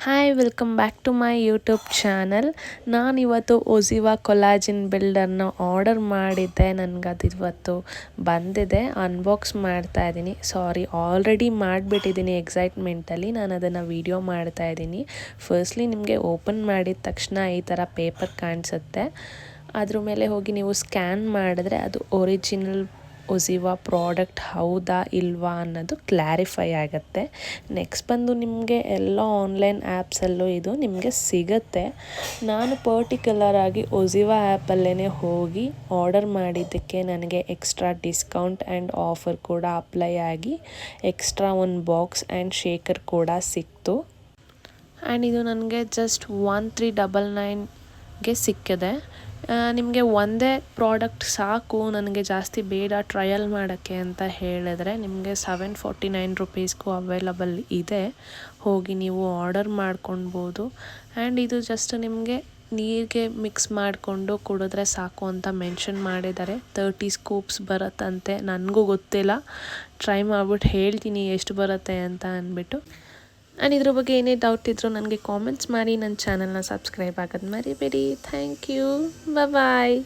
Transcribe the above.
Hi welcome back to my YouTube channel. ನಾನಿವತ್ತು OZiva collagen ಬಿಲ್ಡರ್ನ order ಮಾಡಿದ್ದೆ. ನನಗದು ಇವತ್ತು ಬಂದಿದೆ. ಅನ್ಬಾಕ್ಸ್ ಮಾಡ್ತಾ ಇದ್ದೀನಿ. ಸಾರಿ, ಆಲ್ರೆಡಿ ಮಾಡಿಬಿಟ್ಟಿದ್ದೀನಿ ಎಕ್ಸೈಟ್ಮೆಂಟಲ್ಲಿ. ನಾನು ಅದನ್ನು ವೀಡಿಯೋ ಮಾಡ್ತಾ ಇದ್ದೀನಿ. ಫಸ್ಟ್ಲಿ ನಿಮಗೆ ಓಪನ್ ಮಾಡಿದ ತಕ್ಷಣ ಈ ಥರ ಪೇಪರ್ ಕಾಣಿಸುತ್ತೆ. ಅದ್ರ ಮೇಲೆ ಹೋಗಿ ನೀವು ಸ್ಕ್ಯಾನ್ ಮಾಡಿದ್ರೆ ಅದು ಒರಿಜಿನಲ್ ಒಜಿವಾ ಪ್ರಾಡಕ್ಟ್ ಹೌದಾ ಇಲ್ವಾ ಅನ್ನೋದು ಕ್ಲಾರಿಫೈ ಆಗುತ್ತೆ. ನೆಕ್ಸ್ಟ್ ಬಂದು ನಿಮಗೆ ಎಲ್ಲ ಆನ್ಲೈನ್ ಆ್ಯಪ್ಸಲ್ಲೂ ಇದು ನಿಮಗೆ ಸಿಗುತ್ತೆ. ನಾನು ಪರ್ಟಿಕ್ಯುಲರ್ ಆಗಿ ಒಜಿವಾ ಆ್ಯಪಲ್ಲೇ ಹೋಗಿ ಆರ್ಡರ್ ಮಾಡಿದ್ದಕ್ಕೆ ನನಗೆ ಎಕ್ಸ್ಟ್ರಾ ಡಿಸ್ಕೌಂಟ್ ಆ್ಯಂಡ್ ಆಫರ್ ಕೂಡ ಅಪ್ಲೈ ಆಗಿ ಎಕ್ಸ್ಟ್ರಾ ಒಂದು ಬಾಕ್ಸ್ ಆ್ಯಂಡ್ ಶೇಕರ್ ಕೂಡ ಸಿಕ್ತು. ಆ್ಯಂಡ್ ಇದು ನನಗೆ ಜಸ್ಟ್ 1399ಗೆ ಸಿಕ್ಕಿದೆ. ನಿಮಗೆ ಒಂದೇ ಪ್ರಾಡಕ್ಟ್ ಸಾಕು, ನನಗೆ ಜಾಸ್ತಿ ಬೇಡ ಟ್ರಯಲ್ ಮಾಡೋಕ್ಕೆ ಅಂತ ಹೇಳಿದ್ರೆ ನಿಮಗೆ 749 ರುಪೀಸ್ಗೂ ಅವೈಲಬಲ್ ಇದೆ. ಹೋಗಿ ನೀವು ಆರ್ಡರ್ ಮಾಡ್ಕೊಳ್ಬೋದು. ಆ್ಯಂಡ್ ಇದು ಜಸ್ಟ್ ನಿಮಗೆ ನೀರಿಗೆ ಮಿಕ್ಸ್ ಮಾಡಿಕೊಂಡು ಕುಡಿದ್ರೆ ಸಾಕು ಅಂತ ಮೆನ್ಷನ್ ಮಾಡಿದ್ದಾರೆ. 30 ಸ್ಕೂಪ್ಸ್ ಬರುತ್ತಂತೆ. ನನಗೂ ಗೊತ್ತಿಲ್ಲ, ಟ್ರೈ ಮಾಡ್ಬಿಟ್ಟು ಹೇಳ್ತೀನಿ ಎಷ್ಟು ಬರುತ್ತೆ ಅಂತ ಅಂದ್ಬಿಟ್ಟು. ಆ್ಯಂಡ್ ಇದ್ರ ಬಗ್ಗೆ ಏನೇ ಡೌಟ್ ಇದ್ದರೂ ನನಗೆ ಕಾಮೆಂಟ್ಸ್ ಮಾಡಿ. ನನ್ನ ಚಾನಲ್ನ ಸಬ್ಸ್ಕ್ರೈಬ್ ಆಗೋದು ಮರಿಬೇಡಿ. Thank you. ಬಾಯ್.